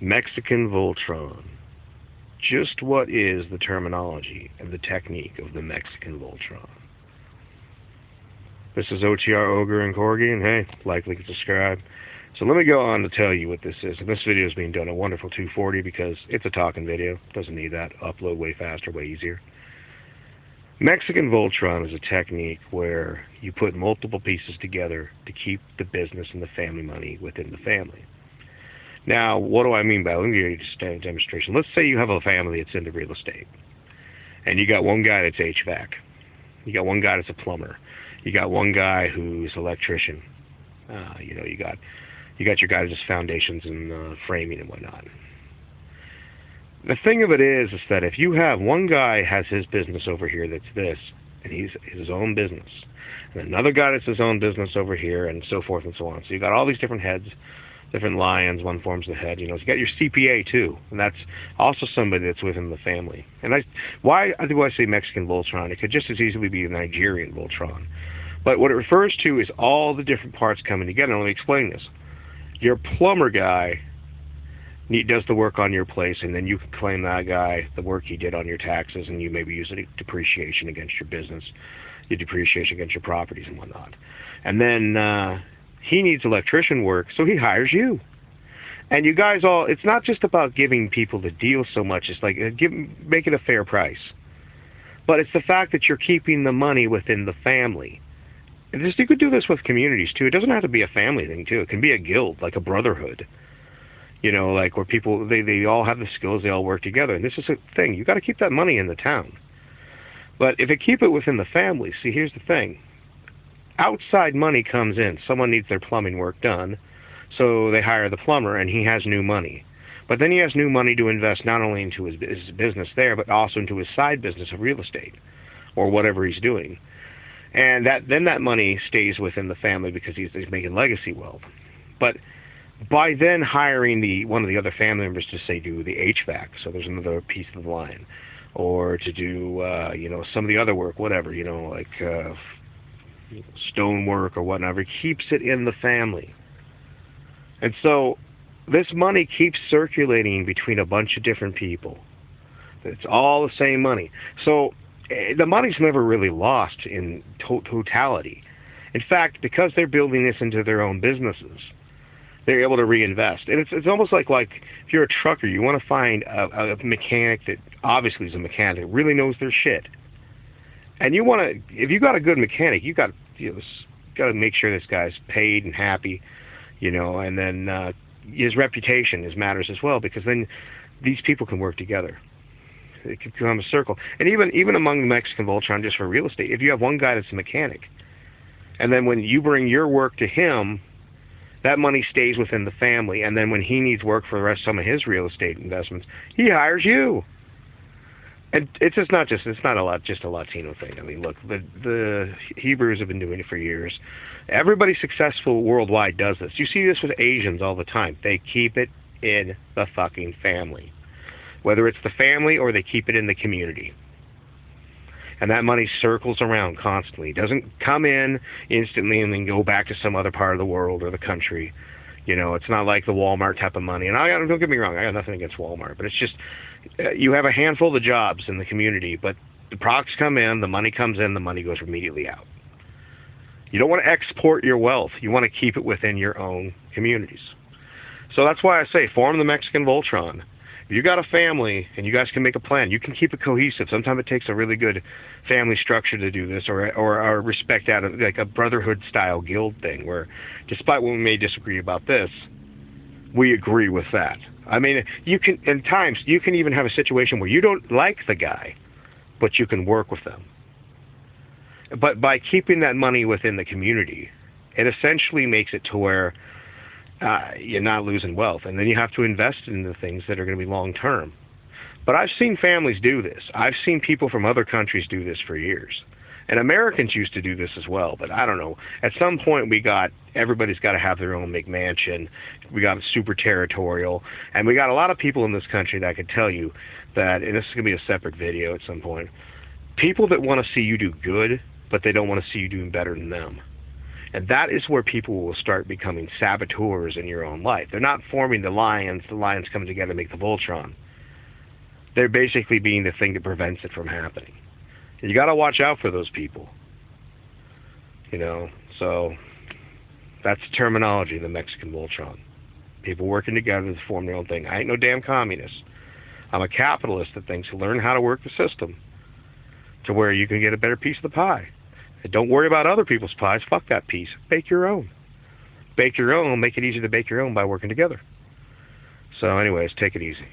Mexican Voltron. Just what is the terminology and the technique of the Mexican Voltron? This is OTR Ogre and Corgi, and hey, like, and subscribe. So let me go on to tell you what this is. And this video is being done at wonderful 240 because it's a talking video. Doesn't need that. Upload way faster, way easier. Mexican Voltron is a technique where you put multiple pieces together to keep the business and the family money within the family. Now, what do I mean by that? Let me give you just a demonstration. Let's say you have a family that's into real estate, and you got one guy that's HVAC. You got one guy that's a plumber. You got one guy who's an electrician. You got your guys' just foundations and framing and whatnot. The thing of it is that if you have one guy has his business over here that's this, and he's his own business, and another guy that's his own business over here, and so forth and so on. So you got all these different heads, different lions. One forms the head. You got your CPA too, and that's also somebody that's within the family. And why do I say Mexican Voltron? It could just as easily be a Nigerian Voltron. But what it refers to is all the different parts coming together. And let me explain this. Your plumber guy does the work on your place, and then you can claim that guy, the work he did on your taxes, and you maybe use it depreciation against your business, your depreciation against your properties and whatnot. And then he needs electrician work, so he hires you. And you guys all, it's not just about giving people the deal so much, it's like make it a fair price. But it's the fact that you're keeping the money within the family. And you could do this with communities too. It doesn't have to be a family thing too. It can be a guild, like a brotherhood. Like where people, they all have the skills, they all work together. And this is a thing. You got to keep that money in the town. But if you keep it within the family, see, here's the thing. Outside money comes in. Someone needs their plumbing work done, so they hire the plumber, and he has new money. But then he has new money to invest not only into his business there, but also into his side business of real estate or whatever he's doing. And then that money stays within the family because he's making legacy wealth. But by then hiring one of the other family members to, say, do the HVAC, so there's another piece of the line, or to do some of the other work, whatever, like stonework or whatever, keeps it in the family. And so this money keeps circulating between a bunch of different people. It's all the same money. So the money's never really lost in totality. In fact, because they're building this into their own businesses, they're able to reinvest. And it's almost like if you're a trucker, you want to find a mechanic that obviously is a mechanic that really knows their shit. And if you got a good mechanic, you got to make sure this guy's paid and happy, and then his reputation matters as well, because then these people can work together. It can become a circle. And even among the Mexican Voltron, just for real estate, if you have one guy that's a mechanic, and then when you bring your work to him, that money stays within the family, and then when he needs work for some of his real estate investments, he hires you. And it's not just a Latino thing. I mean, look, the Hebrews have been doing it for years. Everybody successful worldwide does this. You see this with Asians all the time. They keep it in the fucking family. Whether it's the family or they keep it in the community. And that money circles around constantly. It doesn't come in instantly and then go back to some other part of the world or the country. It's not like the Walmart type of money. And don't get me wrong, I got nothing against Walmart. But it's just, you have a handful of jobs in the community, but the products come in, the money comes in, the money goes immediately out. You don't want to export your wealth. You want to keep it within your own communities. So that's why I say, form the Mexican Voltron. If you got a family and you guys can make a plan, you can keep it cohesive. Sometimes it takes a really good family structure to do this, or respect out of like a brotherhood-style guild thing, where despite what we may disagree about this, we agree with that. I mean, in times, you can even have a situation where you don't like the guy, but you can work with them. But by keeping that money within the community, it essentially makes it to where you're not losing wealth, and then you have to invest in the things that are going to be long-term. But I've seen families do this. I've seen people from other countries do this for years. And Americans used to do this as well, but I don't know. At some point, everybody's got to have their own McMansion. We got super territorial, and we got a lot of people in this country that I could tell you that, and this is going to be a separate video at some point, people that want to see you do good, but they don't want to see you doing better than them. And that is where people will start becoming saboteurs in your own life. They're not forming the lions coming together to make the Voltron. They're basically being the thing that prevents it from happening. And you got to watch out for those people. You know, so that's the terminology, the Mexican Voltron. People working together to form their own thing. I ain't no damn communist. I'm a capitalist that thinks to learn how to work the system to where you can get a better piece of the pie. And don't worry about other people's pies. Fuck that piece. Bake your own. Bake your own. Make it easy to bake your own by working together. So anyways, take it easy.